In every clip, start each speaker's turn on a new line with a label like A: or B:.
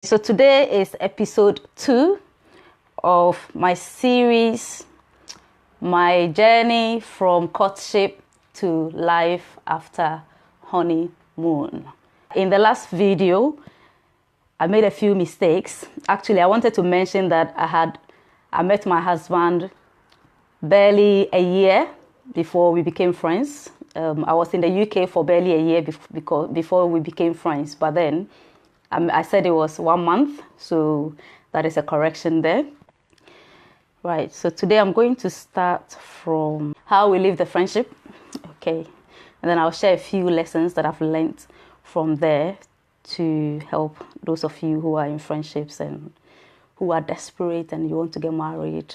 A: So today is episode 2 of my series, my journey from courtship to life after honeymoon. In the last video, I made a few mistakes. Actually, I wanted to mention that I met my husband barely a year before we became friends. I was in the UK for barely a year before we became friends, but then I said it was 1 month, so that is a correction there. Right, so today I'm going to start from how we live the friendship, okay? And then I'll share a few lessons that I've learned from there to help those of you who are in friendships and who are desperate and you want to get married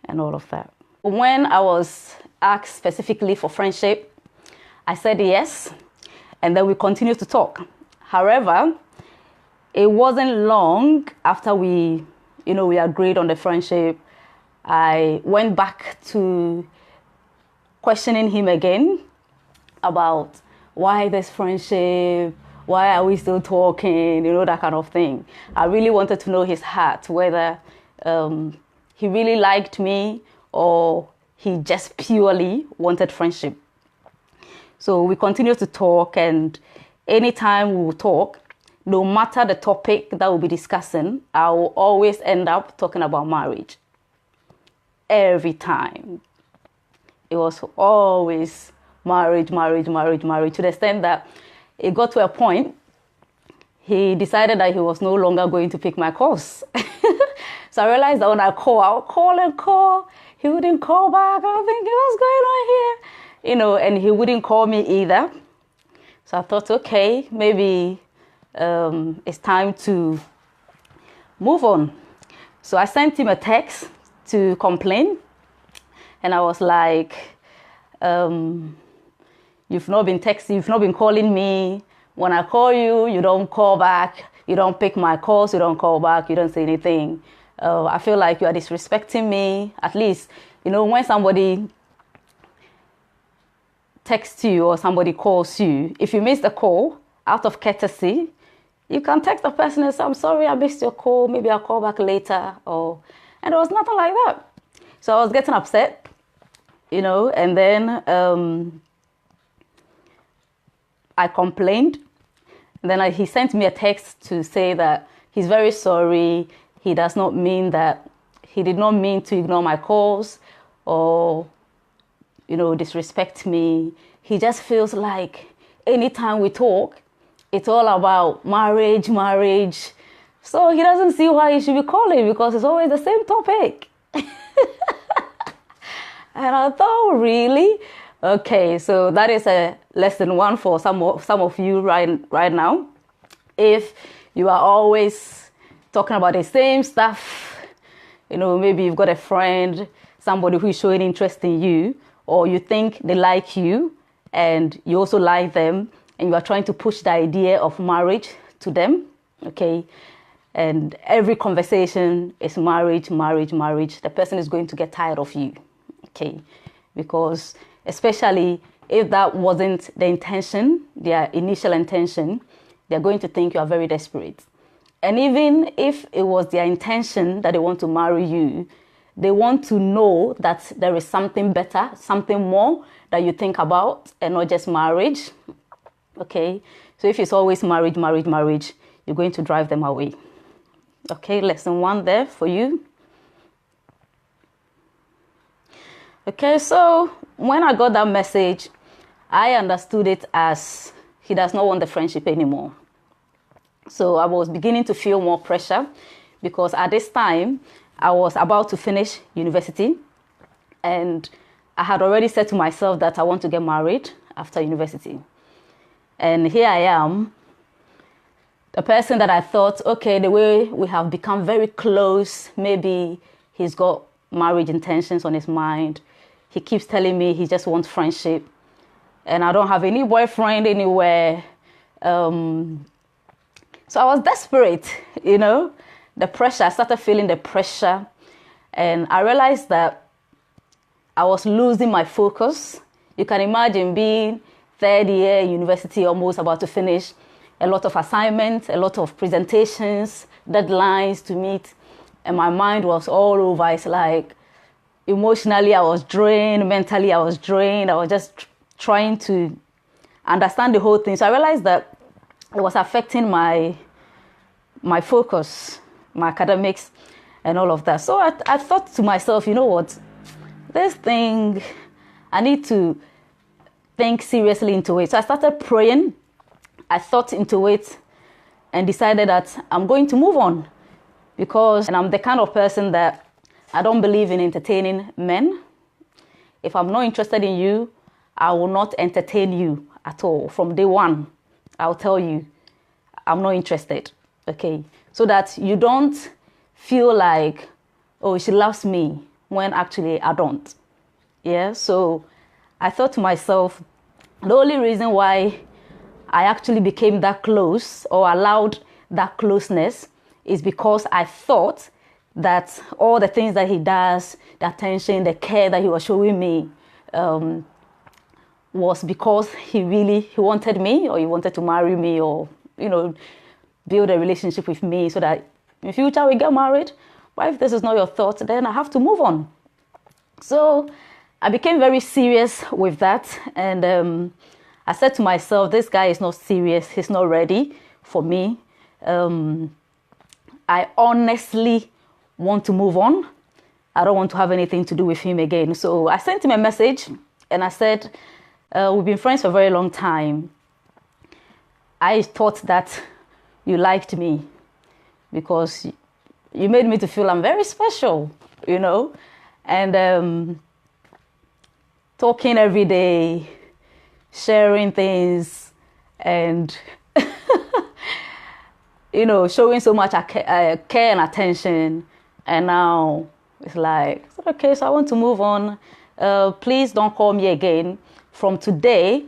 A: and all of that. When I was asked specifically for friendship, I said yes, and then we continued to talk. However, it wasn't long after we agreed on the friendship, I went back to questioning him again about why this friendship, why are we still talking, that kind of thing. I really wanted to know his heart, whether he really liked me or he just purely wanted friendship. So we continued to talk, and anytime we would talk, no matter the topic that we'll be discussing, I will always end up talking about marriage. Every time. It was always marriage, to the extent that it got to a point, he decided that he was no longer going to pick my calls. So I realized that when I would call, he wouldn't call back. I was thinking, what's going on here? And he wouldn't call me either. So I thought, okay, maybe it's time to move on. So I sent him a text to complain, and I was like, you've not been texting, you've not been calling me. When I call you, you don't call back, you don't pick my calls, you don't call back, you don't say anything. I feel like you are disrespecting me. At least, when somebody texts you or somebody calls you, if you miss the call, out of courtesy, you can text the person and say, I'm sorry, I missed your call. Maybe I'll call back later. And there was nothing like that. So I was getting upset, and then I complained. And then he sent me a text to say that he's very sorry. He did not mean to ignore my calls or, disrespect me. He just feels like anytime we talk, it's all about marriage. So he doesn't see why he should be calling because it's always the same topic. And I thought, really? Okay, so that is a lesson 1 for some of you right now. If you are always talking about the same stuff, maybe you've got a friend, somebody who is showing interest in you, or you think they like you and you also like them, and you are trying to push the idea of marriage to them, okay? And every conversation is marriage. The person is going to get tired of you, okay? Because especially if that wasn't the intention, their initial intention, they're going to think you are very desperate. And even if it was their intention that they want to marry you, they want to know that there is something better, something more that you think about and not just marriage. Okay, so if it's always marriage, you're going to drive them away. Okay, lesson 1 there for you. Okay, so when I got that message, I understood it as he does not want the friendship anymore. So I was beginning to feel more pressure because at this time, I was about to finish university, and I had already said to myself that I want to get married after university. And here I am, the person that I thought, okay, the way we have become very close, maybe he's got marriage intentions on his mind. He keeps telling me he just wants friendship. And I don't have any boyfriend anywhere. So I was desperate, the pressure. I started feeling the pressure. And I realized that I was losing my focus. You can imagine being third year university, almost about to finish, a lot of assignments, a lot of presentations, deadlines to meet. And my mind was all over. It's like emotionally I was drained, mentally I was drained. I was just trying to understand the whole thing. So I realized that it was affecting my focus, my academics, and all of that. So I thought to myself, you know what, this thing, I need to think seriously into it. So I started praying. I thought into it and decided that I'm going to move on, because I'm the kind of person that I don't believe in entertaining men. If I'm not interested in you, I will not entertain you at all. From day one, I'll tell you, I'm not interested, okay? So that you don't feel like, oh, she loves me, when actually I don't. Yeah, so I thought to myself, the only reason why I actually became that close or allowed that closeness is because I thought that all the things that he does, the attention, the care that he was showing me, was because he wanted me, or he wanted to marry me, or, you know, build a relationship with me so that in future we get married. But if this is not your thought, then I have to move on. So I became very serious with that. And I said to myself, this guy is not serious. He's not ready for me. I honestly want to move on. I don't want to have anything to do with him again. So I sent him a message and I said, we've been friends for a very long time. I thought that you liked me because you made me to feel I'm very special, you know, and talking every day, sharing things, and you know, showing so much care and attention. And now it's like, okay, so I want to move on. Please don't call me again. From today,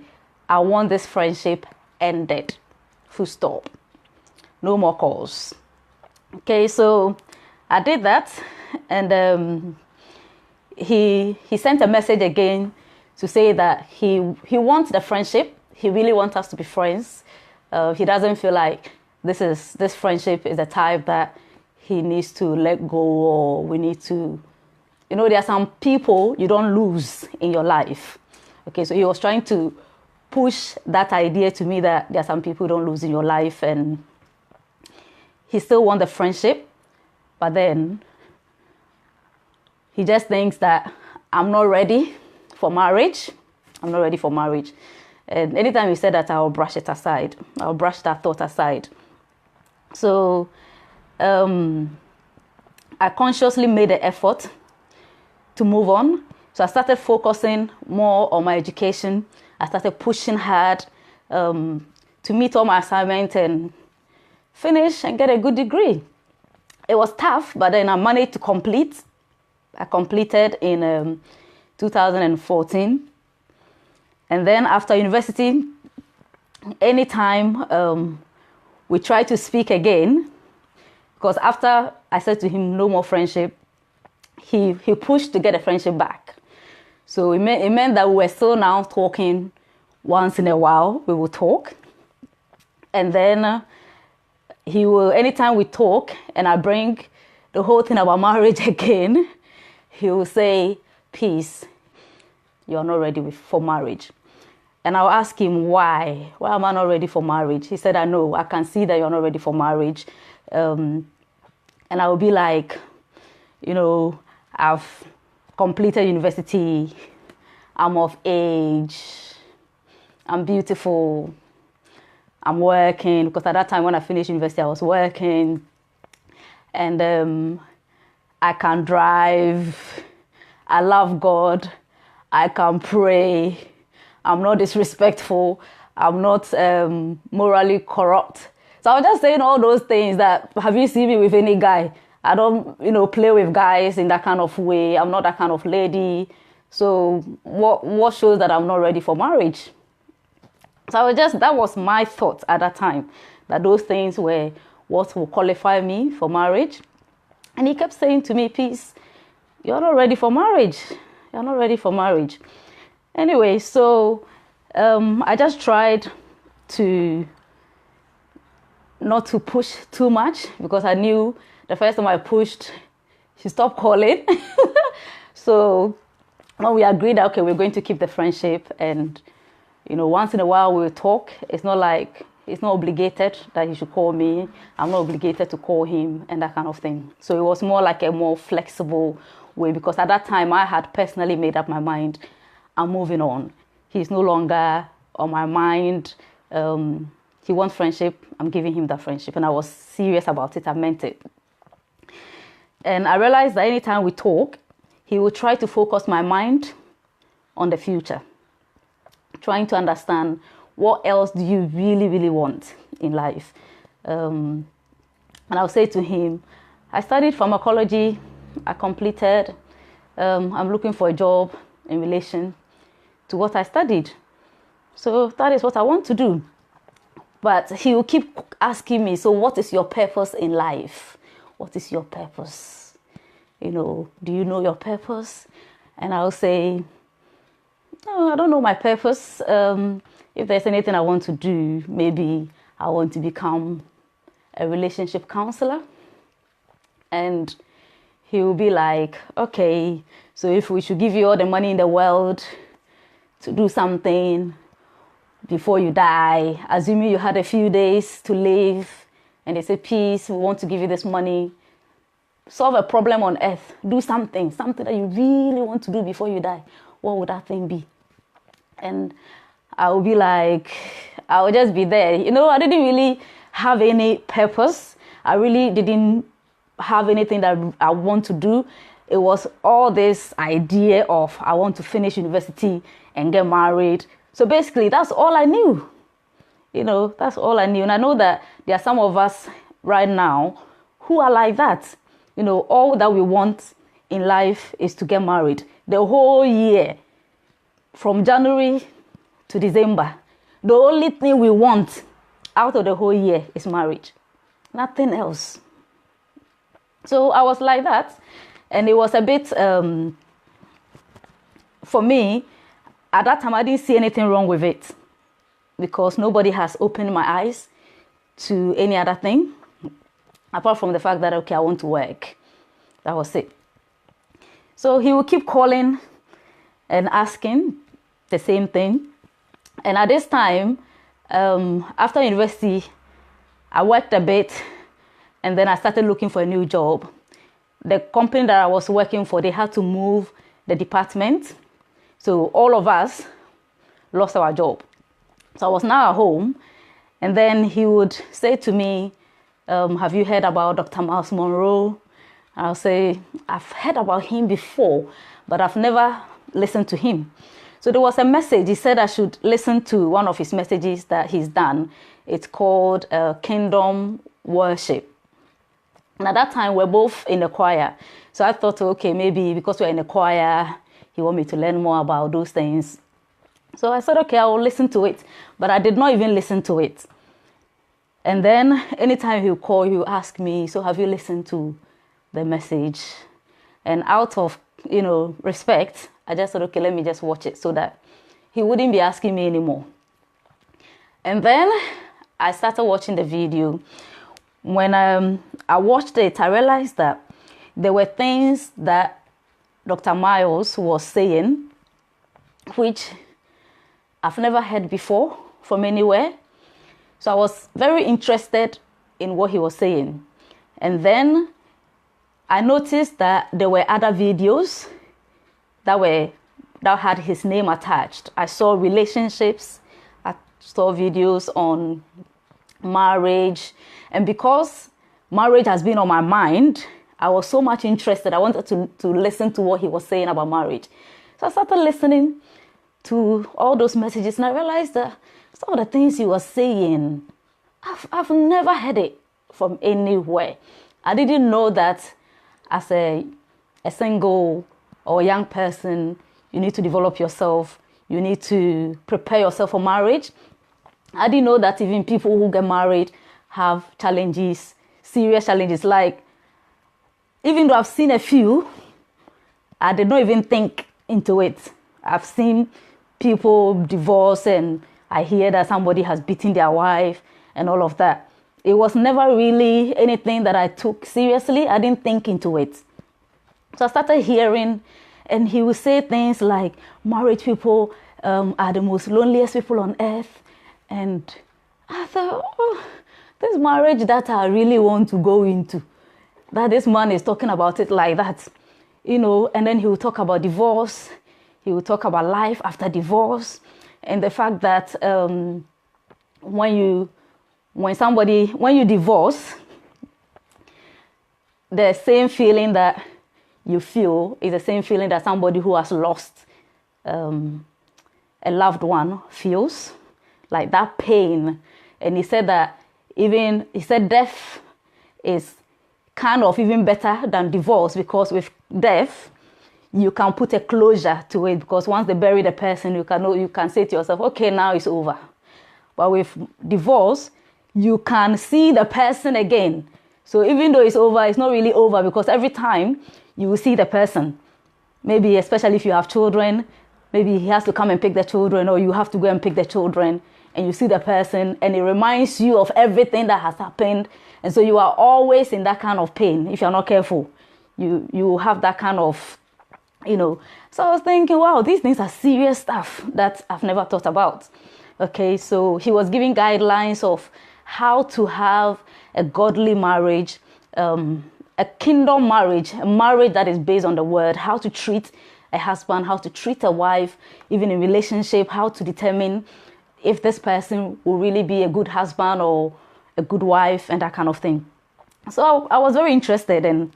A: I want this friendship ended. Full stop. No more calls. Okay, so I did that, and he sent a message again to say that he wants the friendship. He really wants us to be friends. He doesn't feel like this friendship is the type that he needs to let go, or we need to, you know, there are some people you don't lose in your life. Okay, so he was trying to push that idea to me that there are some people you don't lose in your life, and he still wants the friendship, but then he just thinks that I'm not ready for marriage. I'm not ready for marriage. And anytime he said that, I'll brush it aside. I'll brush that thought aside. So I consciously made the effort to move on. So I started focusing more on my education. I started pushing hard to meet all my assignments and finish and get a good degree. It was tough, but then I managed to complete. I completed in 2014. And then after university, anytime we tried to speak again, because after I said to him, no more friendship, he pushed to get a friendship back. So it meant that we were still now talking once in a while. We will talk. And then he will, anytime we talk and I bring the whole thing about marriage again, he will say, peace, you're not ready for marriage. And I'll ask him, why? Why am I not ready for marriage? He said, I know, I can see that you're not ready for marriage. And I will be like, you know, I've completed university, I'm of age, I'm beautiful, I'm working, because at that time when I finished university, I was working, and I can drive, I love God, I can pray, I'm not disrespectful, I'm not morally corrupt. So I was just saying all those things that, have you seen me with any guy? I don't, you know, play with guys in that kind of way. I'm not that kind of lady. So what shows that I'm not ready for marriage? So I was that was my thought at that time, that those things were what will qualify me for marriage. And he kept saying to me, peace, you're not ready for marriage. You're not ready for marriage. Anyway, so I just tried to not to push too much, because I knew the first time I pushed, she stopped calling. So when we agreed that, okay, we're going to keep the friendship, and once in a while we'll talk. It's not like, it's not obligated that he should call me. I'm not obligated to call him and that kind of thing. So it was more like a more flexible way, because at that time I had personally made up my mind. I'm moving on. He's no longer on my mind. He wants friendship. I'm giving him that friendship. And I was serious about it. I meant it. And I realized that anytime we talk, he will try to focus my mind on the future, trying to understand what else do you really, really want in life. And I'll say to him, I studied pharmacology. I completed. I'm looking for a job in relation to what I studied. So that is what I want to do. But he will keep asking me, so what is your purpose in life? What is your purpose? Do you know your purpose? And I'll say, no, I don't know my purpose. If there's anything I want to do, maybe I want to become a relationship counselor. And he will be like, okay, so if we should give you all the money in the world to do something before you die, assuming you had a few days to live, and they say, peace, we want to give you this money, solve a problem on earth, do something that you really want to do before you die, what would that thing be? And I will be like, I will just be there. I didn't really have any purpose. I really didn't have anything that I want to do. It was all this idea of, I want to finish university and get married. So basically, that's all I knew. That's all I knew. And I know that there are some of us right now who are like that. All that we want in life is to get married. The whole year, from January to December, the only thing we want out of the whole year is marriage. Nothing else. So I was like that. And it was a bit, for me, at that time, I didn't see anything wrong with it, because nobody has opened my eyes to any other thing, apart from the fact that, okay, I want to work. That was it. So he would keep calling and asking the same thing. And at this time, after university, I worked a bit, and then I started looking for a new job. The company that I was working for, they had to move the department. So all of us lost our job. So I was now at home, and then he would say to me, have you heard about Dr. Miles Monroe? I'll say, I've heard about him before, but I've never listened to him. So there was a message. He said I should listen to one of his messages that he's done. It's called Kingdom Worship. And at that time, we're both in the choir. So I thought, okay, maybe because we're in the choir, he want me to learn more about those things. So I said, okay, I will listen to it. But I did not even listen to it. And then anytime he'll call, he'll ask me, so have you listened to the message? And out of, respect, I just said, okay, let me just watch it so that he wouldn't be asking me anymore. And then I started watching the video. When I watched it, I realized that there were things that Dr. Miles was saying, which I've never heard before from anywhere. So I was very interested in what he was saying. And then I noticed that there were other videos that had his name attached. I saw relationships. I saw videos on marriage. And because marriage has been on my mind, I was so much interested. I wanted to listen to what he was saying about marriage. So I started listening to all those messages, and I realized that some of the things he was saying, I've never heard it from anywhere. I didn't know that as a single or young person, you need to develop yourself. You need to prepare yourself for marriage. I didn't know that even people who get married have challenges, serious challenges. Like, even though I've seen a few, I did not even think into it. I've seen people divorce, and I hear that somebody has beaten their wife and all of that. it was never really anything that I took seriously. I didn't think into it. So I started hearing, and he would say things like, married people are the most loneliest people on earth. And I thought, oh, this marriage that I really want to go into, that this man is talking about it like that, and then he will talk about divorce. He will talk about life after divorce, and the fact that when you divorce, the same feeling that you feel is the same feeling that somebody who has lost a loved one feels, like that pain. And he said that death is kind of even better than divorce, because with death you can put a closure to it, because once they bury the person, you can say to yourself, okay, now it's over. But with divorce, you can see the person again. So even though it's over, it's not really over, because every time you will see the person. Maybe especially if you have children, maybe he has to come and pick the children, or you have to go and pick the children, and you see the person, and it reminds you of everything that has happened. And so you are always in that kind of pain. If you're not careful, you have that kind of, So I was thinking, wow, these things are serious stuff that I've never thought about. Okay, so he was giving guidelines of how to have a godly marriage, a kingdom marriage, a marriage that is based on the word, how to treat a husband, how to treat a wife, even in relationship, how to determine if this person will really be a good husband or a good wife, and that kind of thing. So I was very interested, and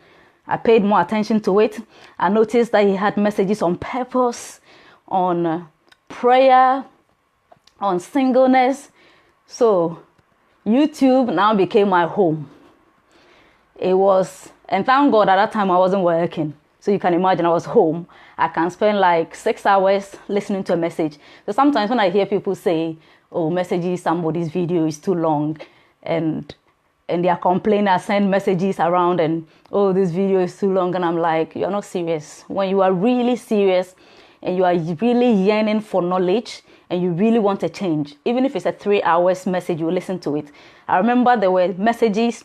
A: I paid more attention to it. I noticed that he had messages on purpose, on prayer, on singleness. So YouTube now became my home. And thank God at that time I wasn't working. So you can imagine I was home. I can spend like 6 hours listening to a message. So sometimes when I hear people say, oh, messages, somebody's video is too long, and they are complaining, I send messages around, and oh, this video is too long, and I'm like, you're not serious. When you are really serious and you are really yearning for knowledge and you really want a change, even if it's a 3 hours message, you listen to it. I remember there were messages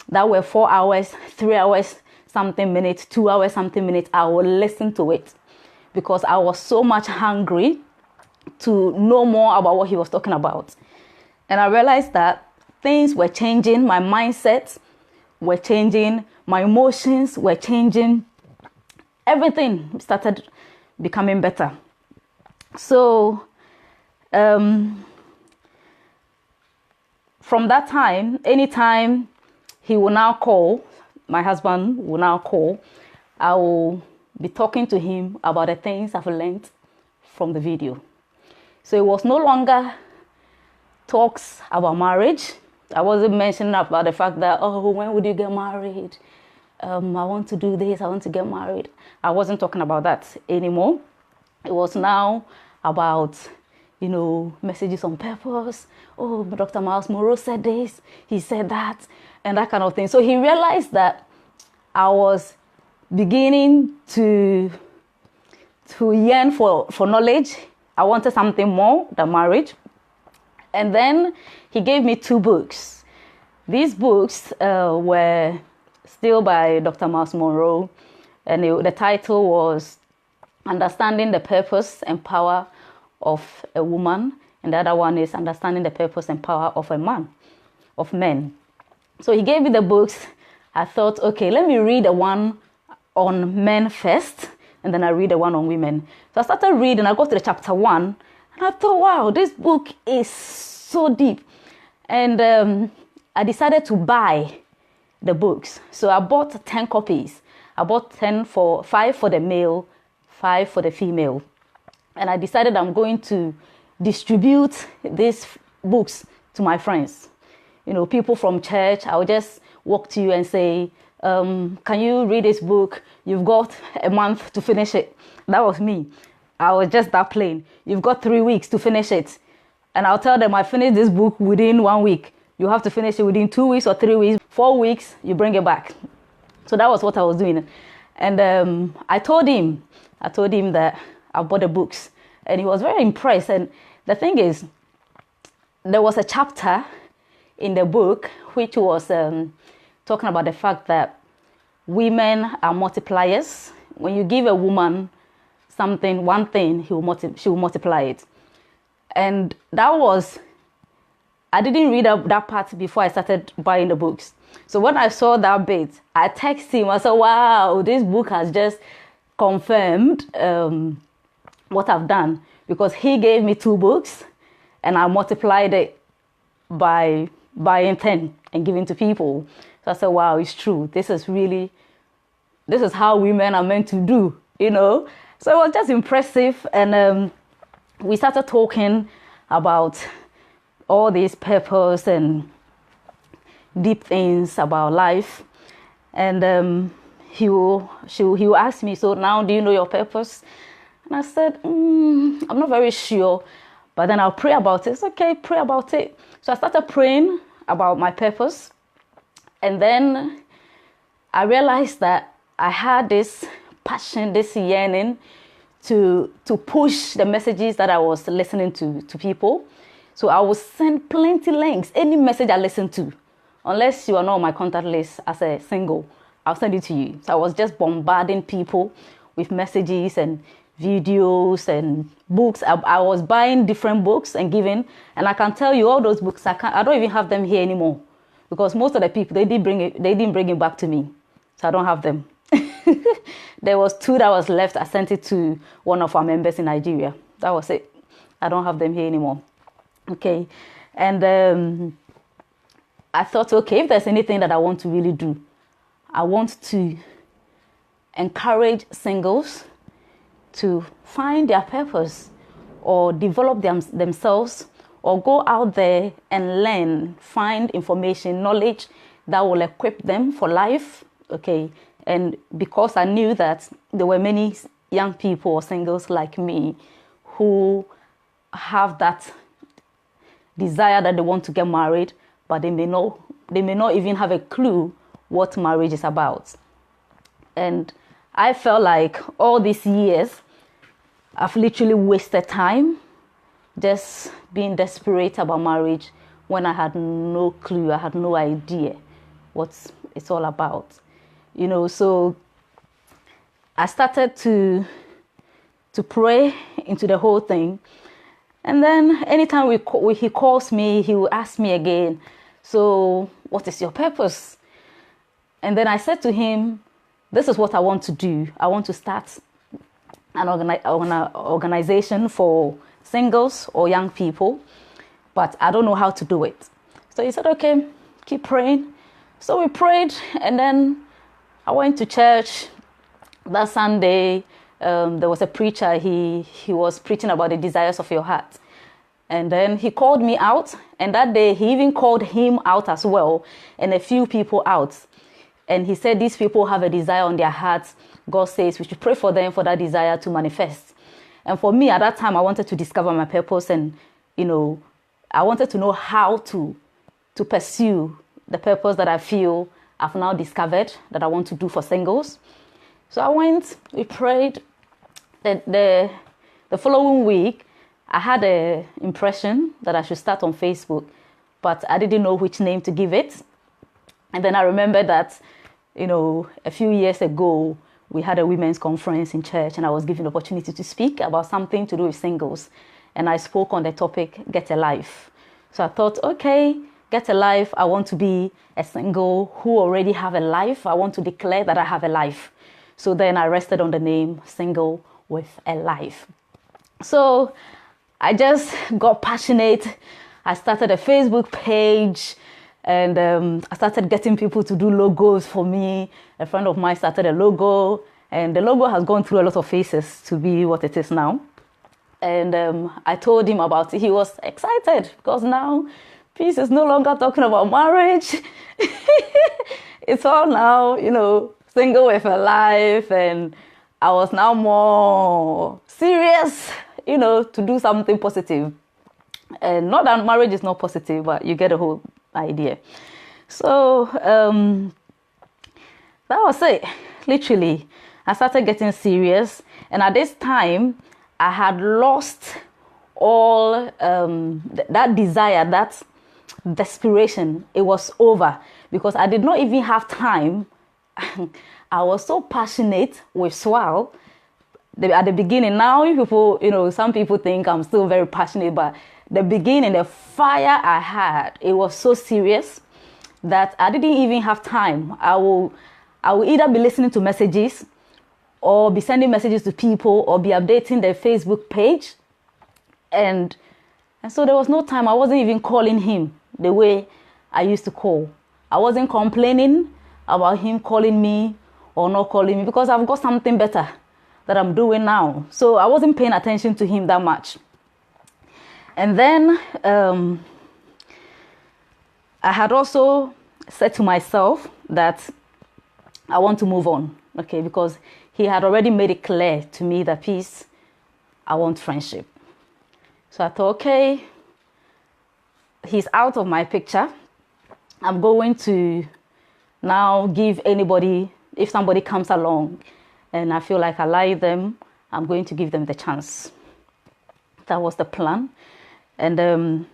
A: that were 4 hours, 3 hours something minutes, 2 hours something minutes. I will listen to it because I was so much hungry to know more about what he was talking about. And I realized that things were changing, my mindset were changing, my emotions were changing, everything started becoming better. So from that time, anytime he will now call, my husband will now call, I will be talking to him about the things I've learned from the video. So it was no longer talks about marriage. I wasn't mentioning about the fact that, oh, when would you get married? I want to do this, I want to get married. I wasn't talking about that anymore. It was now about, messages on purpose. Oh, Dr. Miles Monroe said this, he said that, and that kind of thing. So he realized that I was beginning to yearn for knowledge. I wanted something more than marriage. And then he gave me 2 books. These books were still by Dr. Miles Monroe, and the title was Understanding the Purpose and Power of a Woman, and the other one is Understanding the Purpose and Power of a Man, of Men. So he gave me the books. I thought, okay, let me read the one on men first, and then I read the one on women. So I started reading. I got to the chapter 1, and I thought, wow, this book is so deep. And I decided to buy the books. So I bought 10 copies. I bought 5 for the male, 5 for the female. And I decided I'm going to distribute these books to my friends. People from church. I would just walk to you and say, can you read this book? You've got a month to finish it. That was me. I was just that plain. You've got 3 weeks to finish it. And I'll tell them I finished this book within 1 week. You have to finish it within 2 weeks or 3 weeks. 4 weeks, you bring it back. So that was what I was doing. And I told him that I bought the books. And he was very impressed. And the thing is, there was a chapter in the book, which was talking about the fact that women are multipliers. When you give a woman something, one thing, she will multiply it. And I didn't read that part before I started buying the books. So when I saw that bit, I texted him. I said, wow, this book has just confirmed what I've done, because he gave me 2 books and I multiplied it by buying 10 and giving to people. So I said, wow, it's true. This is how women are meant to do, you know. So it was just impressive. And we started talking about all this purpose and deep things about life. And he will ask me, so now do you know your purpose? And I said, I'm not very sure, but then I'll pray about it. It's okay, pray about it. So I started praying about my purpose. And then I realized that I had this passion, this yearning to push the messages that I was listening to people. So I would send plenty links, any message I listen to, unless you are not on my contact list as a single, I'll send it to you. So I was just bombarding people with messages and videos and books. I was buying different books and giving, and I can tell you all those books, I don't even have them here anymore, because most of the people, they didn't bring it back to me. So I don't have them. There was 2 that was left. I sent it to one of our members in Nigeria. That was it. I don't have them here anymore. Okay. And I thought, okay, if there's anything that I want to really do, I want to encourage singles to find their purpose or develop themselves, or go out there and learn, find information, knowledge that will equip them for life. Okay. And because I knew that there were many young people or singles like me who have that desire that they want to get married, but they may not even have a clue what marriage is about. And I felt like all these years I've literally wasted time just being desperate about marriage when I had no clue, I had no idea what it's all about. You know, so I started to pray into the whole thing. And then anytime he calls me, he will ask me again, so what is your purpose? And then I said to him, this is what I want to do. I want to start an organization for singles or young people, but I don't know how to do it. So he said, okay, keep praying. So we prayed, and then I went to church that Sunday. There was a preacher. He was preaching about the desires of your heart. And then he called me out. And that day, he even called him out as well, and a few people out. And he said, these people have a desire on their hearts. God says we should pray for them for that desire to manifest. And for me, at that time, I wanted to discover my purpose. And, you know, I wanted to know how to pursue the purpose that I feel I've now discovered that I want to do for singles. So I went, we prayed. The following week, I had an impression that I should start on Facebook, but I didn't know which name to give it. And then I remember that, you know, a few years ago, we had a women's conference in church, and I was given the opportunity to speak about something to do with singles. And I spoke on the topic, Get a Life. So I thought, okay, get a life. I want to be a single who already have a life. I want to declare that I have a life. So then I rested on the name Single with a Life. So I just got passionate. I started a Facebook page, and I started getting people to do logos for me. A friend of mine started a logo, and the logo has gone through a lot of phases to be what it is now. And I told him about it. He was excited because now Peace is no longer talking about marriage. It's all now, you know, single with a life. And I was now more serious, you know, to do something positive. And not that marriage is not positive, but you get the whole idea. So that was it. Literally, I started getting serious. And at this time, I had lost all that desire, that desperation. It was over because I did not even have time. I was so passionate with Swal at the beginning. Now, people, some people think I'm still very passionate, but the beginning, the fire I had, it was so serious that I didn't even have time. I will either be listening to messages or be sending messages to people or be updating their Facebook page. And so there was no time. I wasn't even calling him the way I used to call. I wasn't complaining about him calling me or not calling me because I've got something better that I'm doing now. So I wasn't paying attention to him that much. And then I had also said to myself that I want to move on, okay, because he had already made it clear to me that, peace, I want friendship. So I thought, okay, he's out of my picture. I'm going to now give anybody, if somebody comes along and I feel like I like them, I'm going to give them the chance. That was the plan. And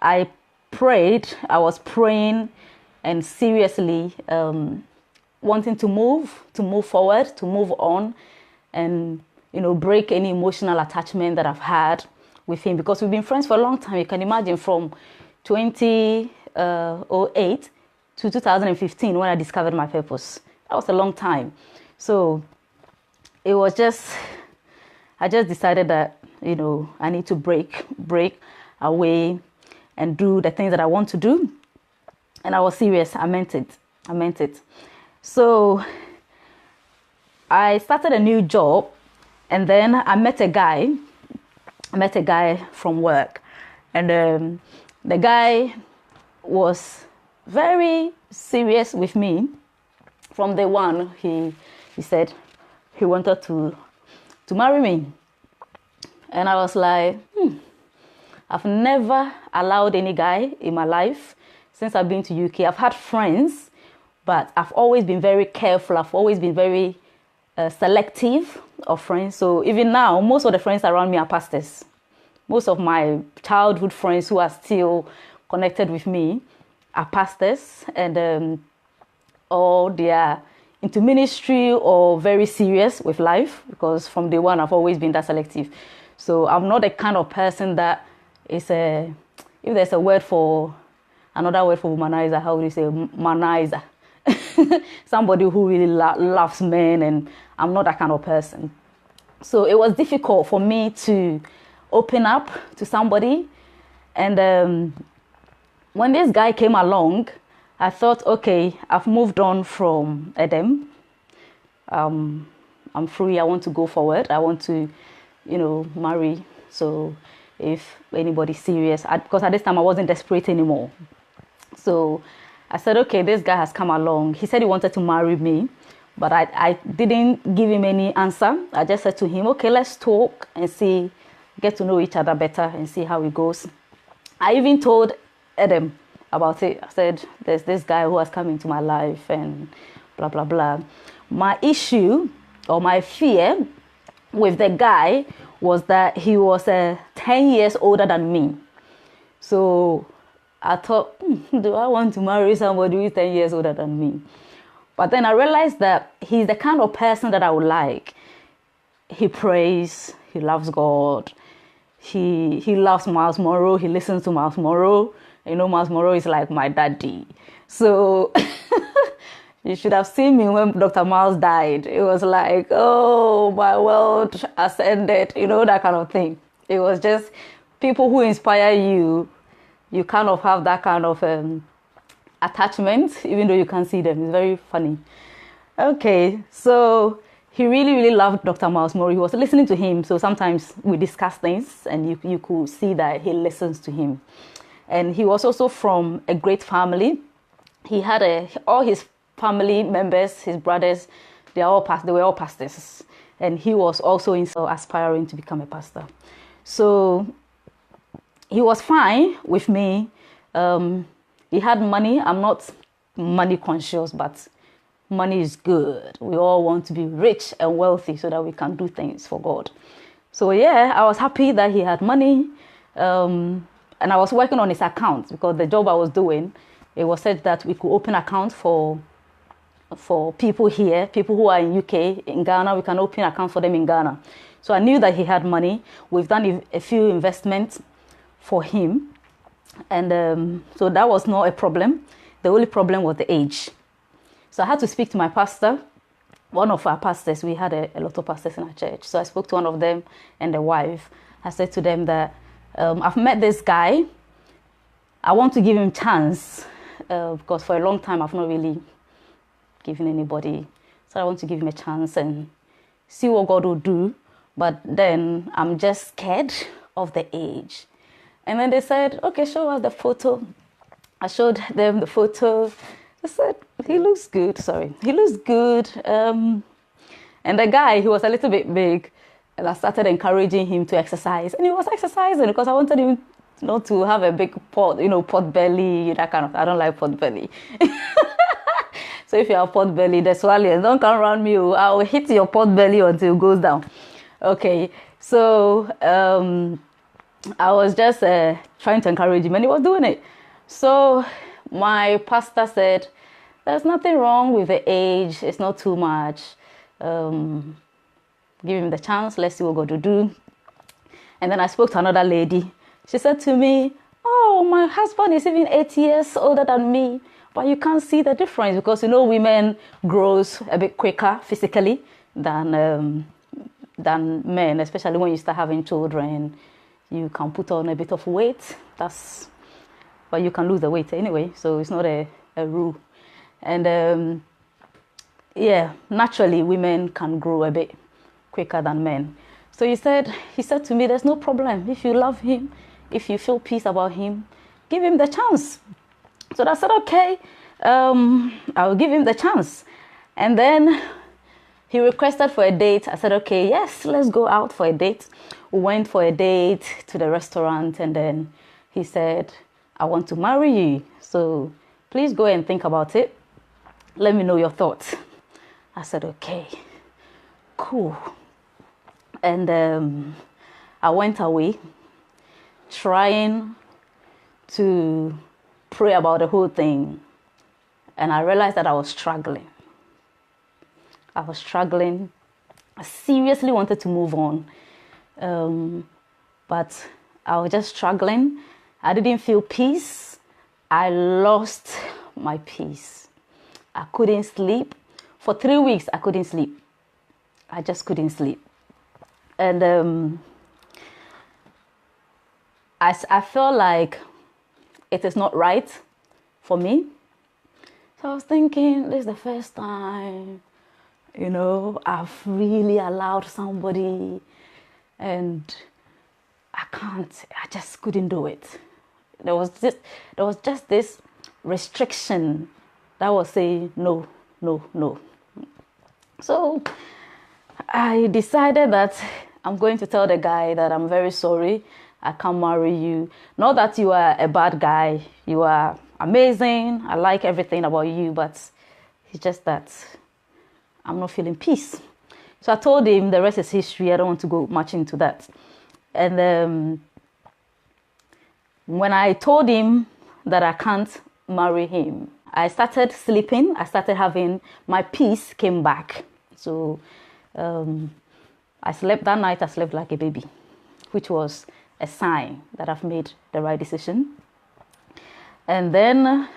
A: I was praying and seriously wanting to move forward, to move on and, break any emotional attachment that I've had with him, because we've been friends for a long time. You can imagine from 2008 to 2015 when I discovered my purpose. That was a long time. So it was I just decided that, I need to break away and do the things that I want to do. And I was serious. I meant it. So I started a new job, and then I met a guy from work, and the guy was very serious with me from day one. He said he wanted to marry me, and I was like, I've never allowed any guy in my life since I've been to UK. I've had friends, but I've always been very careful. I've always been very selective of friends. So even now, most of the friends around me are pastors. Most of my childhood friends who are still connected with me are pastors, and or they are into ministry or very serious with life, because from day one I've always been that selective. So I'm not the kind of person that is if there's another word for womanizer, how would you say manizer? Somebody who really loves men, and I'm not that kind of person. So it was difficult for me to open up to somebody. And when this guy came along, I thought, okay, I've moved on from Edem. I'm free. I want to go forward. I want to, marry. So if anybody's serious, because at this time I wasn't desperate anymore. So I said, okay, this guy has come along. He said he wanted to marry me, but I didn't give him any answer. I just said to him, okay, let's talk and see, get to know each other better and see how it goes. I even told Edem about it. I said, there's this guy who has come into my life and blah, blah, blah. My issue or my fear with the guy was that he was 10 years older than me. So I thought, do I want to marry somebody who is 10 years older than me? But then I realized that he's the kind of person that I would like. He prays, he loves God, he loves Miles Monroe, he listens to Miles Monroe. Miles Monroe is like my daddy. So you should have seen me when Dr. Miles died. It was like, oh, my world ascended, that kind of thing. It was just people who inspire you. You kind of have that kind of attachment, even though you can't see them. It's very funny. Okay, so he really, really loved Dr. Miles Monroe. He was listening to him. So sometimes we discuss things and you could see that he listens to him. And he was also from a great family. He had all his family members, his brothers, they were all pastors. And he was also aspiring to become a pastor. So he was fine with me. He had money. I'm not money conscious, but money is good. We all want to be rich and wealthy so that we can do things for God. So yeah, I was happy that he had money. and I was working on his account because the job I was doing, it was said that we could open accounts for people here, people who are in UK, in Ghana. We can open accounts for them in Ghana. So I knew that he had money. We've done a few investments for him, and so that was not a problem. The only problem was the age. So I had to speak to my pastor, one of our pastors. We had a lot of pastors in our church. So I spoke to one of them and the wife. I said to them that I've met this guy. I want to give him a chance because for a long time I've not really given anybody. So I want to give him a chance and see what God will do. But then I'm just scared of the age. And then they said, okay, show us the photo. I showed them the photo. I said, he looks good. Sorry, he looks good. And the guy, he was a little bit big. And I started encouraging him to exercise. And he was exercising because I wanted him not to have a big pot, pot belly, that kind of. I don't like pot belly. So if you have pot belly, the swallow, don't come around me. I will hit your pot belly until it goes down. Okay, so I was just trying to encourage him, and he was doing it. So my pastor said, there's nothing wrong with the age. It's not too much. Give him the chance. Let's see what God will do. And then I spoke to another lady. She said to me, oh, my husband is even 8 years older than me. But you can't see the difference because, women grows a bit quicker physically than men, especially when you start having children. You can put on a bit of weight. But you can lose the weight anyway, so it's not a rule. And naturally women can grow a bit quicker than men. So he said to me, there's no problem. If you love him, if you feel peace about him, give him the chance. So I said, okay, I'll give him the chance. And then he requested for a date. I said, okay, yes, let's go out for a date. We went for a date to the restaurant, and then he said, I want to marry you. So please go and think about it. Let me know your thoughts. I said, okay, cool. And I went away trying to pray about the whole thing. And I realized that I was struggling. I seriously wanted to move on. But I was just struggling. I didn't feel peace. I lost my peace. I couldn't sleep. For 3 weeks, I couldn't sleep. I just couldn't sleep. And I felt like it is not right for me. So I was thinking, this is the first time, I've really allowed somebody, and I just couldn't do it. There was just this restriction that was saying no, no, no. So I decided that I'm going to tell the guy that I'm very sorry. I can't marry you. Not that you are a bad guy. You are amazing. I like everything about you, but it's just that I'm not feeling peace. So I told him the rest is history. I don't want to go much into that. And when I told him that I can't marry him, I started sleeping. I started having, my peace came back. So I slept that night. I slept like a baby, which was a sign that I've made the right decision. And then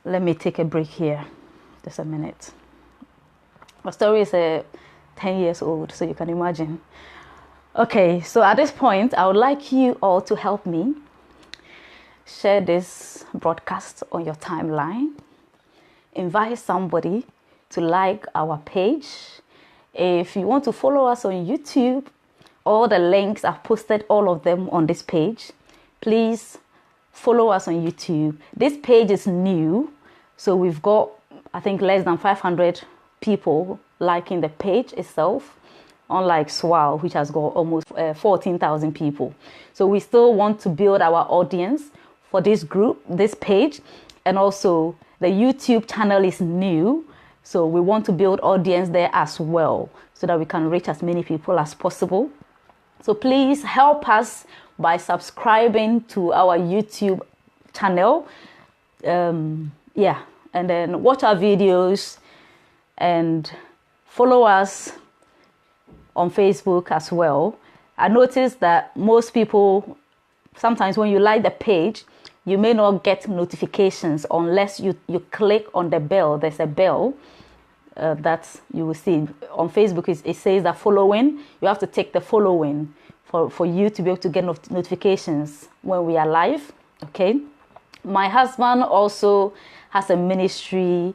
A: let me take a break here, just a minute. My story is 10 years old, so you can imagine. Okay, so at this point, I would like you all to help me share this broadcast on your timeline. Invite somebody to like our page. If you want to follow us on YouTube, all the links, I've posted all of them on this page. Please follow us on YouTube. This page is new, so we've got, I think, less than 500 people liking the page itself, unlike Swell, which has got almost 14,000 people. So we still want to build our audience for this group, this page, and also the YouTube channel is new. So we want to build audience there as well, so that we can reach as many people as possible. So please help us by subscribing to our YouTube channel. Yeah, and then watch our videos and follow us on Facebook as well. I noticed that most people, sometimes when you like the page, you may not get notifications unless you click on the bell. There's a bell that you will see. On Facebook, it says that following. You have to take the following for you to be able to get notifications when we are live. Okay. My husband also has a ministry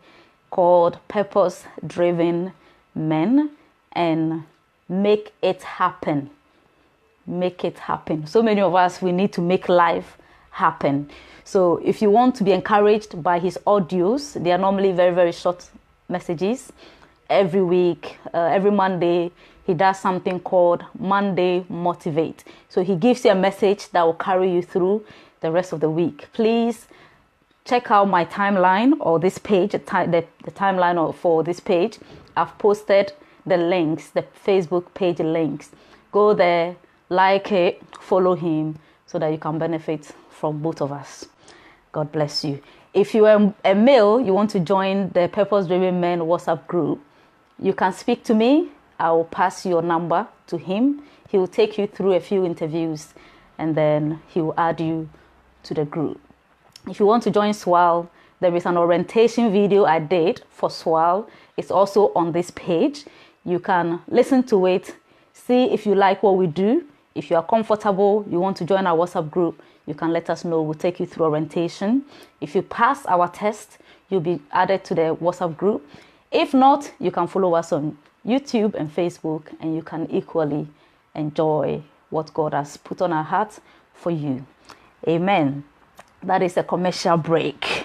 A: called Purpose Driven Men, and make it happen. Make it happen. So many of us, we need to make life happen. So if you want to be encouraged by his audios, they are normally very, very short messages. Every week, every Monday, he does something called Monday Motivate. So he gives you a message that will carry you through the rest of the week. Please check out my timeline, or this page, the timeline for this page. I've posted the links, the Facebook page links. Go there, like it, follow him, so that you can benefit from both of us. God bless you. If you are a male, you want to join the Purpose Driven Men WhatsApp group, you can speak to me. I will pass your number to him. He will take you through a few interviews, and then he will add you to the group. If you want to join SWAL, there is an orientation video I did for SWAL. It's also on this page. You can listen to it, see if you like what we do. If you are comfortable, you want to join our WhatsApp group, you can let us know. We'll take you through orientation. If you pass our test, you'll be added to the WhatsApp group. If not, you can follow us on YouTube and Facebook, and you can equally enjoy what God has put on our hearts for you. Amen. That is a commercial break.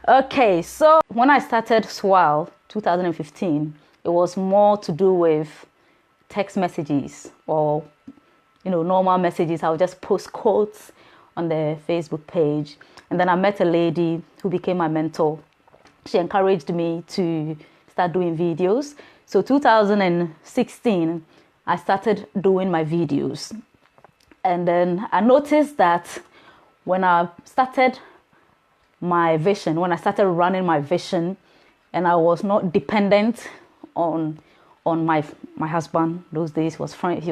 A: Okay, so when I started SWAL 2015, it was more to do with text messages, or normal messages. I would just post quotes on the Facebook page. And then I met a lady who became my mentor. She encouraged me to start doing videos. So 2016, I started doing my videos. And then I noticed that when I started my vision, when I started running my vision, and I was not dependent on my husband. Those days he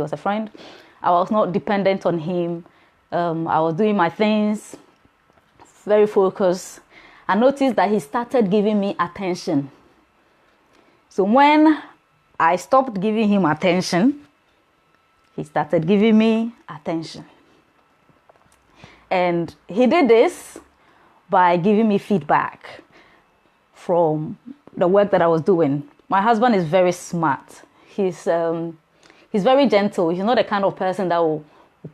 A: was a friend. I was not dependent on him. I was doing my things, very focused. I noticed that he started giving me attention. So when I stopped giving him attention, he started giving me attention. And he did this by giving me feedback from the work that I was doing. My husband is very smart. He's very gentle. He's not the kind of person that will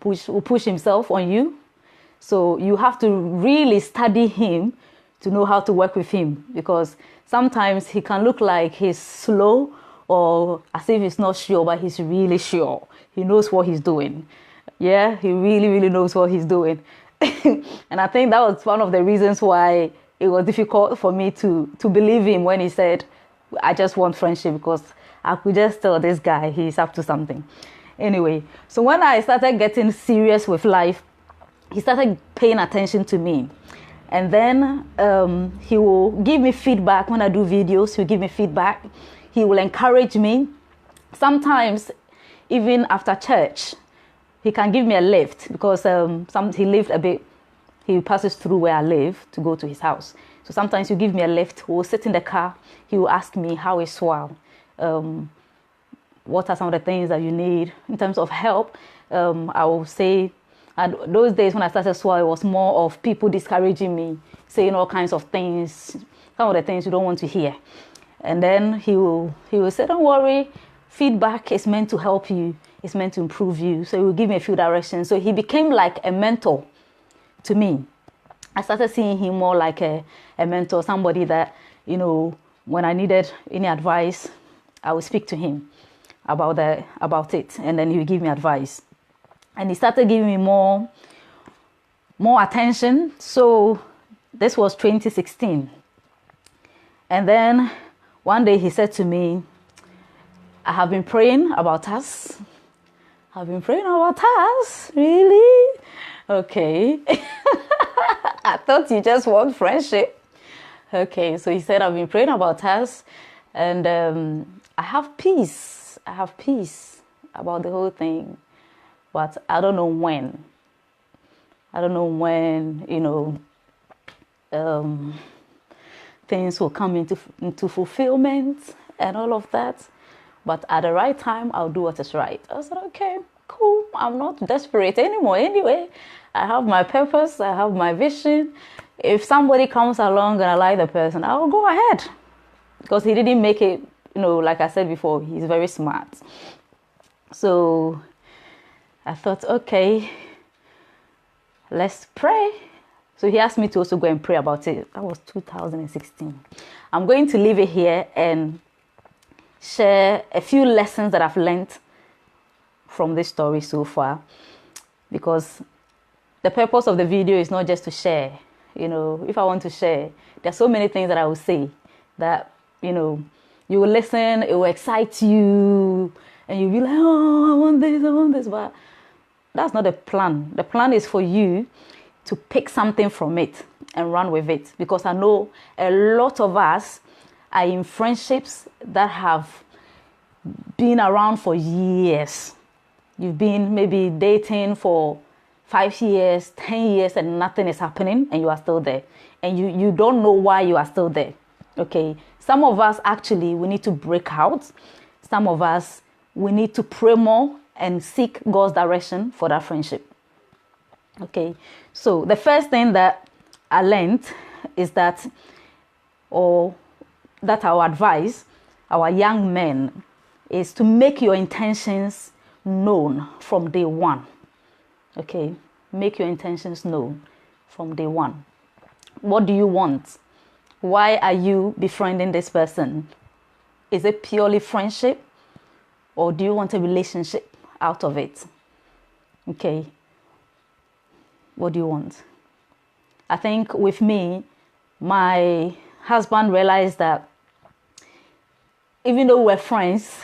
A: push himself on you. So you have to really study him to know how to work with him, because sometimes he can look like he's slow or as if he's not sure, but he's really sure. He knows what he's doing. Yeah, he really, really knows what he's doing. And I think that was one of the reasons why it was difficult for me to believe him when he said, I just want friendship, because I could just tell this guy he's up to something. Anyway, so when I started getting serious with life, he started paying attention to me. And then he will give me feedback when I do videos. He'll give me feedback. He will encourage me. Sometimes, even after church, he can give me a lift, because he lived a bit, he passes through where I live to go to his house. So sometimes he'll give me a lift. We'll sit in the car. He will ask me, how is SWAL? What are some of the things that you need in terms of help? I will say, and those days when I started SWAL, it was more of people discouraging me, saying all kinds of things, some of the things you don't want to hear. And then he will say, don't worry, feedback is meant to help you. It's meant to improve you. So he will give me a few directions. So he became like a mentor to me. I started seeing him more like a mentor, somebody that, when I needed any advice, I would speak to him about it, and then he would give me advice. And he started giving me more attention. So this was 2016. And then one day he said to me, I have been praying about us. I've been praying about us, really? Okay. I thought you just want friendship. Okay, so he said, I've been praying about us, and I have peace. I have peace about the whole thing, but I don't know when. I don't know when, things will come into fulfillment and all of that. But at the right time, I'll do what is right. I said, okay, cool. I'm not desperate anymore. Anyway, I have my purpose. I have my vision. If somebody comes along and I like the person, I'll go ahead. Because he didn't make it, like I said before, he's very smart. So I thought, okay, let's pray. So he asked me to also go and pray about it. That was 2016. I'm going to leave it here and share a few lessons that I've learned from this story so far, because the purpose of the video is not just to share. If I want to share, there's so many things that I will say that you will listen, it will excite you, and you'll be like, oh, I want this, but that's not the plan. The plan is for you to pick something from it and run with it, because I know a lot of us are in friendships that have been around for years. You've been maybe dating for 5 years, 10 years, and nothing is happening, and you are still there. And you don't know why you are still there. Okay. Some of us, actually, we need to break out. Some of us, we need to pray more and seek God's direction for that friendship. Okay. So the first thing that I learned is that, or that I would advise our young men, is to make your intentions known from day one. Okay, make your intentions known from day one. What do you want? Why are you befriending this person? Is it purely friendship, or do you want a relationship out of it? Okay, what do you want? I think with me, my husband realized that even though we're friends,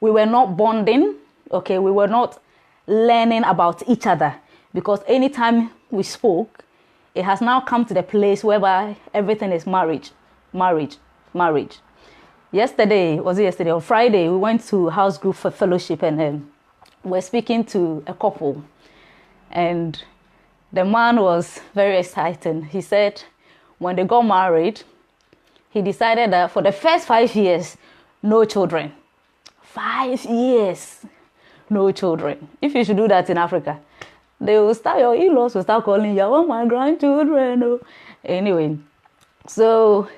A: we were not bonding. Okay, we were not learning about each other, because anytime we spoke, it has now come to the place whereby everything is marriage. Yesterday, on Friday, we went to house group for fellowship, and we're speaking to a couple, and the man was very excited. He said when they got married, he decided that for the first 5 years, no children. 5 years, no children. If you should do that in Africa, your in-laws will start calling you, I want my grandchildren. Oh. Anyway, so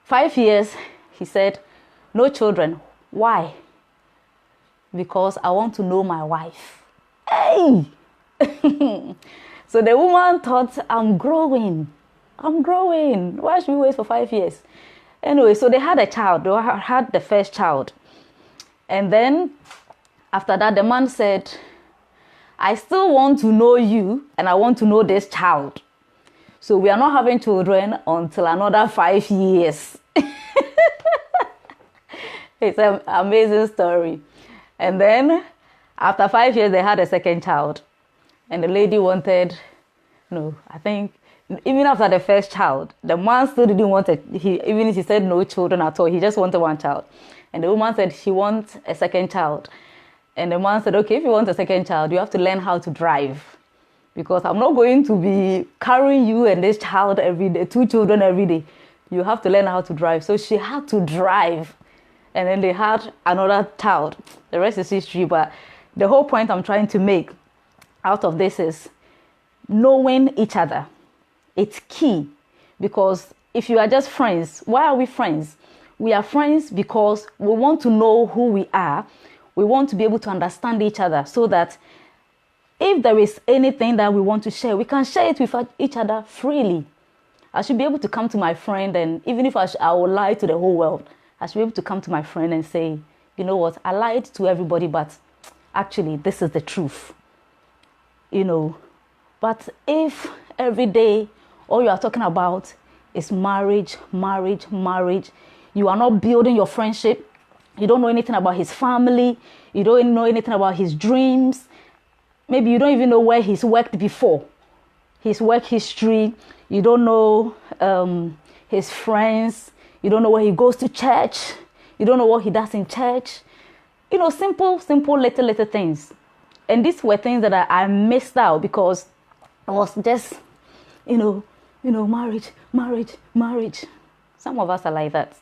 A: 5 years, he said, no children. Why? Because I want to know my wife. Hey! So the woman thought, I'm growing. Why should we wait for 5 years? Anyway, so they had a child. They had the first child. And then after that, the man said, I still want to know you, and I want to know this child. So we are not having children until another 5 years. It's an amazing story. And then after 5 years, they had a second child. And the lady wanted, I think, even after the first child, the man still didn't want it. Even if he said no children at all, he just wanted one child. And the woman said she wants a second child. And the man said, okay, if you want a second child, you have to learn how to drive. Because I'm not going to be carrying you and this child every day, 2 children every day. You have to learn how to drive. So she had to drive. And then they had another child. The rest is history. But the whole point I'm trying to make out of this is knowing each other. It's key, because if you are just friends, why are we friends? We are friends because we want to know who we are. We want to be able to understand each other, so that if there is anything that we want to share, we can share it with each other freely. I should be able to come to my friend, and even if I will lie to the whole world, I should be able to come to my friend and say, you know what, I lied to everybody, but actually this is the truth. But if every day all you are talking about is marriage, you are not building your friendship, You don't know anything about his family. You don't know anything about his dreams. Maybe you don't even know where he's worked before. His work history. You don't know his friends. You don't know where he goes to church. You don't know what he does in church. You know, simple little things. And these were things that I missed out because I was just, marriage. Some of us are like that.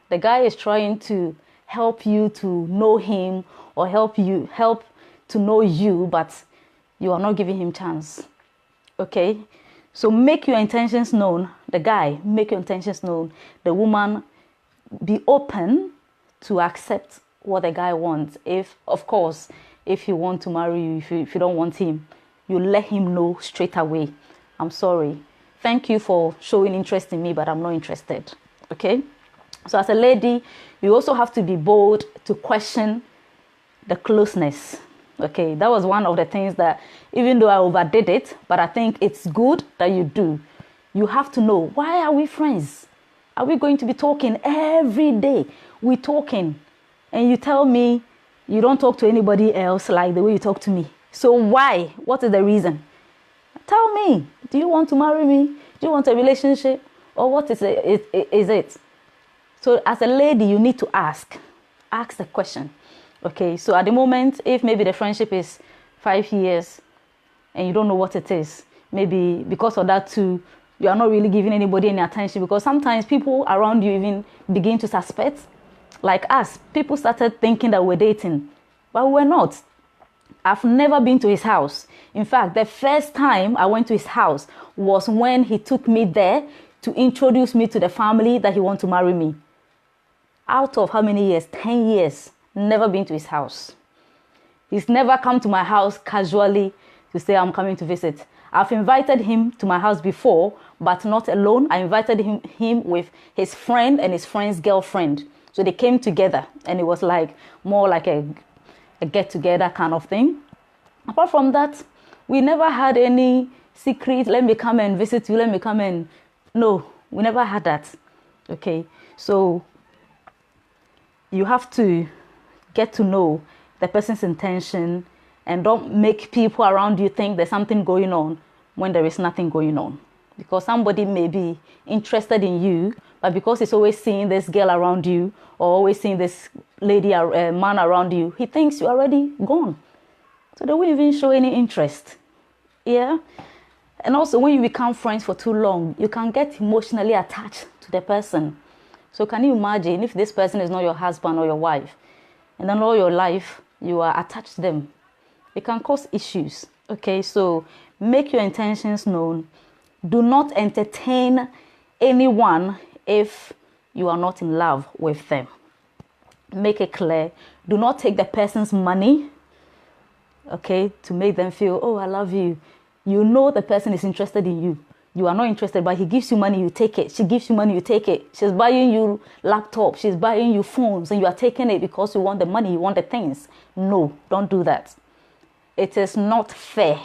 A: The guy is trying to help you to know him or help to know you, but you are not giving him chance. Okay? So make your intentions known. The guy, make your intentions known. The woman, be open to accept what the guy wants. If he wants to marry you, if you don't want him, you let him know straight away. I'm sorry. Thank you for showing interest in me, but I'm not interested. Okay? So as a lady, you also have to be bold to question the closeness. Okay? That was one of the things that, even though I overdid it, but I think it's good that you do. You have to know, why are we friends? Are we going to be talking every day? We're talking. And you tell me you don't talk to anybody else like the way you talk to me. So why? What is the reason? Tell me. Do you want to marry me? Do you want a relationship? Or what is it? So as a lady, you need to ask. Ask the question. Okay, so at the moment, if maybe the friendship is 5 years and you don't know what it is, maybe because of that too, you are not really giving anybody any attention, because sometimes people around you even begin to suspect. Like us, people started thinking that we're dating, but we're not. I've never been to his house. In fact, the first time I went to his house was when he took me there to introduce me to the family that he wants to marry me. Out of how many years? 10 years. Never been to his house. He's never come to my house casually to say, I'm coming to visit. I've invited him to my house before, but not alone. I invited him with his friend and his friend's girlfriend. So they came together, and it was like more like a get-together kind of thing. Apart from that, we never had any secret, let me come and visit you, let me come and... No, we never had that. Okay, so you have to get to know the person's intention, and don't make people around you think there's something going on when there is nothing going on. Because somebody may be interested in you, but because he's always seeing this girl around you, or always seeing this lady, man around you, he thinks you're already gone. So they won't even show any interest. Yeah? And also, when you become friends for too long, you can get emotionally attached to the person. So can you imagine if this person is not your husband or your wife, and then all your life you are attached to them? It can cause issues. Okay, so make your intentions known. Do not entertain anyone if you are not in love with them. Make it clear. Do not take the person's money, okay, to make them feel, oh, I love you. You know the person is interested in you. You are not interested, but he gives you money, you take it. She gives you money, you take it. She's buying you laptops, she's buying you phones, and you are taking it because you want the money, you want the things. No, don't do that. It is not fair,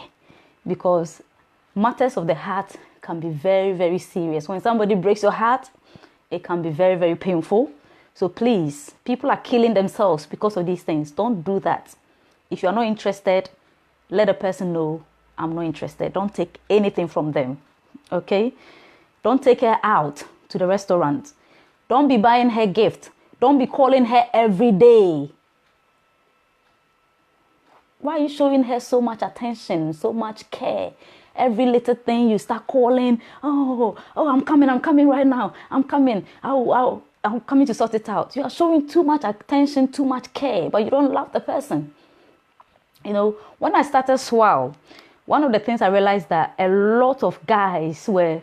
A: because matters of the heart can be very, very serious. When somebody breaks your heart, it can be very, very painful. So please, people are killing themselves because of these things. Don't do that. If you're not interested, let the person know, I'm not interested. Don't take anything from them. Okay? Don't take her out to the restaurant. Don't be buying her gift. Don't be calling her every day. Why are you showing her so much attention, so much care? Every little thing you start calling, oh, I'm coming right now. I'm coming. I'm coming to sort it out. You are showing too much attention, too much care, but you don't love the person. You know, when I started Swell, one of the things I realized that a lot of guys were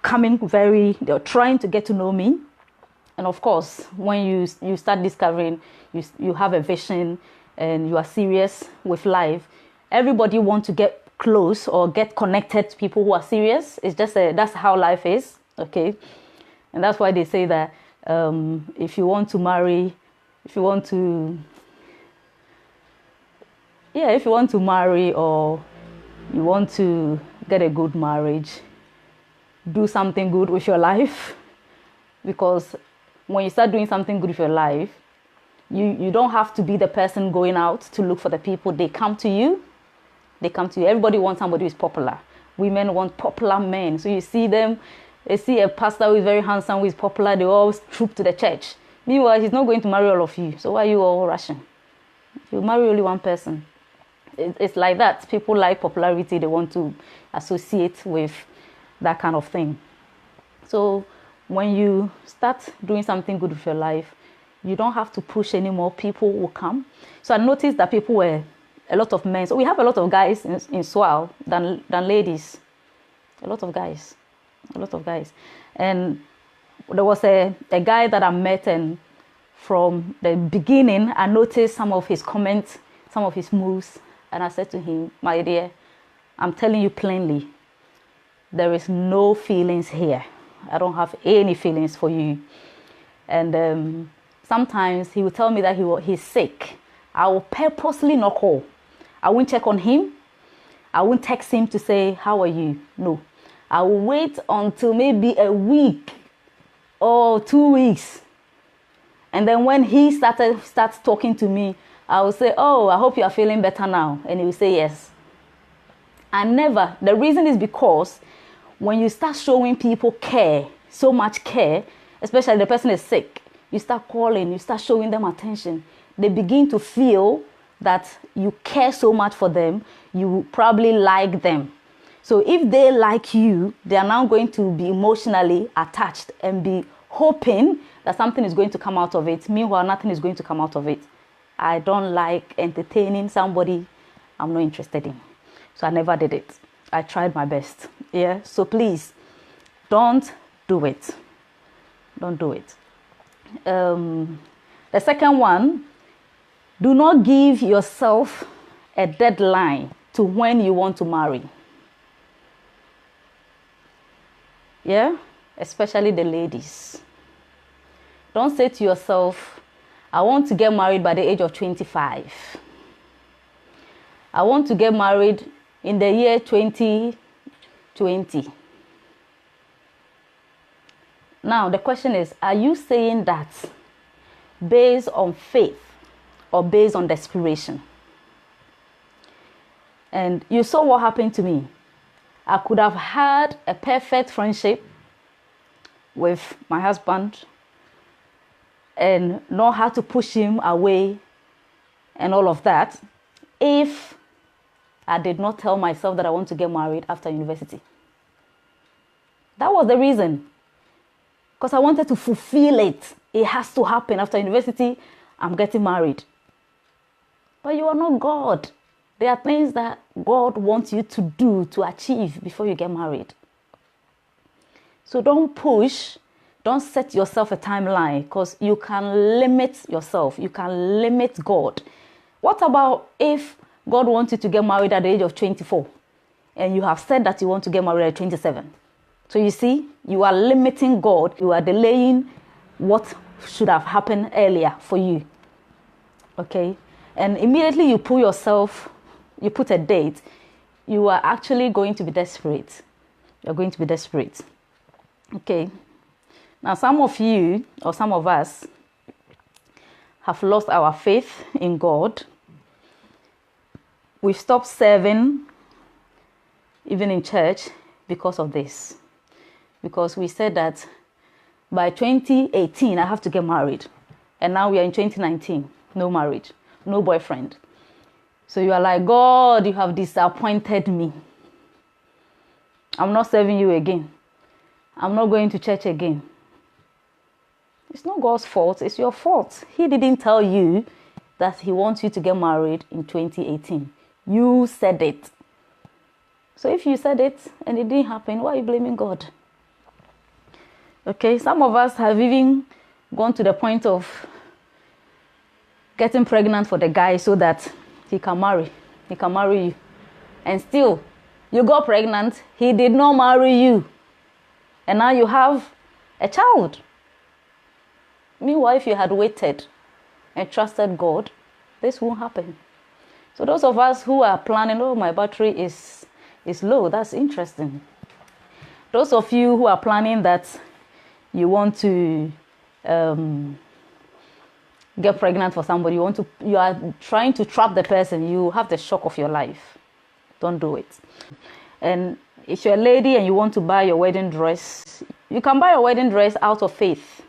A: they were trying to get to know me. And of course, when you start discovering, you have a vision and you are serious with life, everybody wants to get close or get connected to people who are serious. It's just that's how life is, okay? And that's why they say that if you want to marry or you want to get a good marriage, do something good with your life, because when you start doing something good with your life, you don't have to be the person going out to look for the people. They come to you. They come to you. Everybody wants somebody who's popular. Women want popular men. So you see them, they see a pastor who is very handsome, who is popular, they all troop to the church. Meanwhile, he's not going to marry all of you. So why are you all rushing? You marry only one person. It's like that. People like popularity. They want to associate with that kind of thing. So when you start doing something good with your life, you don't have to push anymore. People will come. So I noticed that people were a lot of men. So we have a lot of guys in Swal than ladies. A lot of guys. And there was a guy that I met, and from the beginning, I noticed some of his comments, some of his moves. And I said to him, my dear, I'm telling you plainly, there is no feelings here. I don't have any feelings for you. And sometimes he will tell me that he's sick. I will purposely not call. I won't check on him. I won't text him to say, how are you? No. I will wait until maybe a week or 2 weeks. And then when he starts talking to me, I will say, oh, I hope you are feeling better now. And he will say yes. The reason is because when you start showing people care, so much care, especially the person is sick, you start calling, you start showing them attention. They begin to feel that you care so much for them, you probably like them. So if they like you, they are now going to be emotionally attached and be hoping that something is going to come out of it. Meanwhile, nothing is going to come out of it. I don't like entertaining somebody I'm not interested in. So I never did it. I tried my best. Yeah. So please, don't do it. Don't do it. The second one, do not give yourself a deadline to when you want to marry. Yeah, especially the ladies. Don't say to yourself, I want to get married by the age of 25. I want to get married in the year 2020. Now, the question is, are you saying that based on faith or based on desperation? And you saw what happened to me. I could have had a perfect friendship with my husband and not have to push him away and all of that if I did not tell myself that I want to get married after university. That was the reason. Because I wanted to fulfill it. It has to happen after university. I'm getting married. But you are not God. There are things that God wants you to do, to achieve before you get married. So don't push. Don't set yourself a timeline, because you can limit yourself. You can limit God. What about if God wants you to get married at the age of 24 and you have said that you want to get married at 27? So you see, you are limiting God. You are delaying what should have happened earlier for you. Okay? And immediately you put a date, you are actually going to be desperate. You're going to be desperate. Okay? Now, some of you, or some of us, have lost our faith in God. We've stopped serving, even in church, because of this. Because we said that by 2018, I have to get married. And now we are in 2019, no marriage, no boyfriend. So you are like, God, you have disappointed me. I'm not serving you again. I'm not going to church again. It's not God's fault, it's your fault. He didn't tell you that he wants you to get married in 2018. You said it. So if you said it and it didn't happen, why are you blaming God? Okay, some of us have even gone to the point of getting pregnant for the guy so that he can marry you. And still, you got pregnant, he did not marry you. And now you have a child. Meanwhile, if you had waited and trusted God, this won't happen. So those of us who are planning, oh, my battery is low, that's interesting. Those of you who are planning that you want to get pregnant for somebody, you are trying to trap the person, you have the shock of your life. Don't do it. And if you're a lady and you want to buy your wedding dress, you can buy your wedding dress out of faith.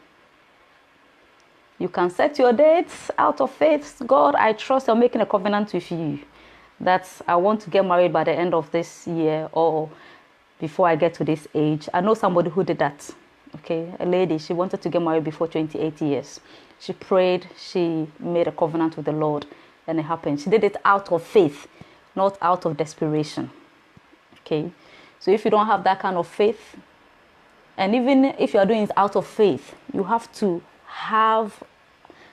A: You can set your dates out of faith. God, I trust you're making a covenant with you that I want to get married by the end of this year or before I get to this age. I know somebody who did that. Okay, a lady, she wanted to get married before 28 years. She prayed, she made a covenant with the Lord, and it happened. She did it out of faith, not out of desperation. Okay, so if you don't have that kind of faith, and even if you are doing it out of faith, you have to have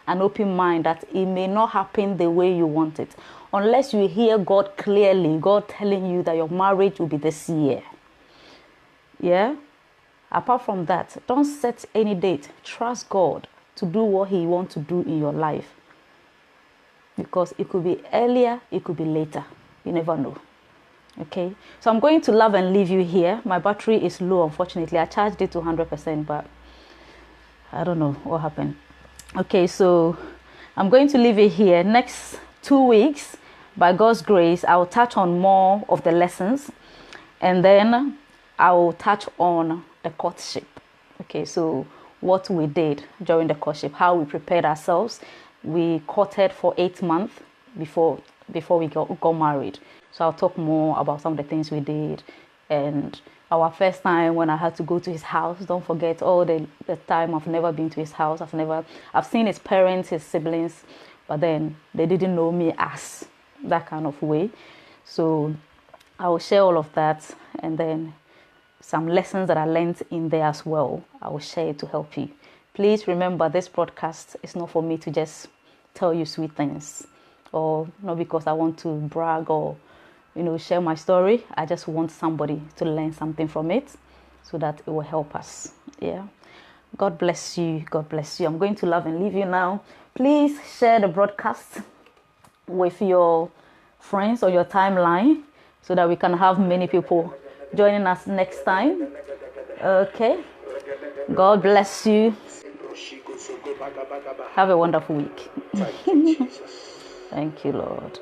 A: an open mind that it may not happen the way you want it. Unless you hear God clearly, God telling you that your marriage will be this year. Yeah? Apart from that, don't set any date. Trust God to do what He wants to do in your life. Because it could be earlier, it could be later. You never know. Okay? So I'm going to love and leave you here. My battery is low, unfortunately. I charged it to 100%, but I don't know what happened. Okay, so I'm going to leave it here. Next 2 weeks, by God's grace, I'll touch on more of the lessons. And then I will touch on the courtship. Okay, so what we did during the courtship, how we prepared ourselves. We courted for 8 months before we got married. So I'll talk more about some of the things we did. And our first time when I had to go to his house, don't forget all the time I've never been to his house. I've seen his parents, his siblings, but then they didn't know me as that kind of way. So I will share all of that, and then some lessons that I learned in there as well. I will share it to help you. Please remember, this broadcast is not for me to just tell you sweet things, or not because I want to brag or share my story. I just want somebody to learn something from it so that it will help us. Yeah. God bless you. God bless you. I'm going to love and leave you now. Please share the broadcast with your friends or your timeline so that we can have many people joining us next time. Okay. God bless you. Have a wonderful week.
B: Thank you, Jesus.
A: Thank you, Lord.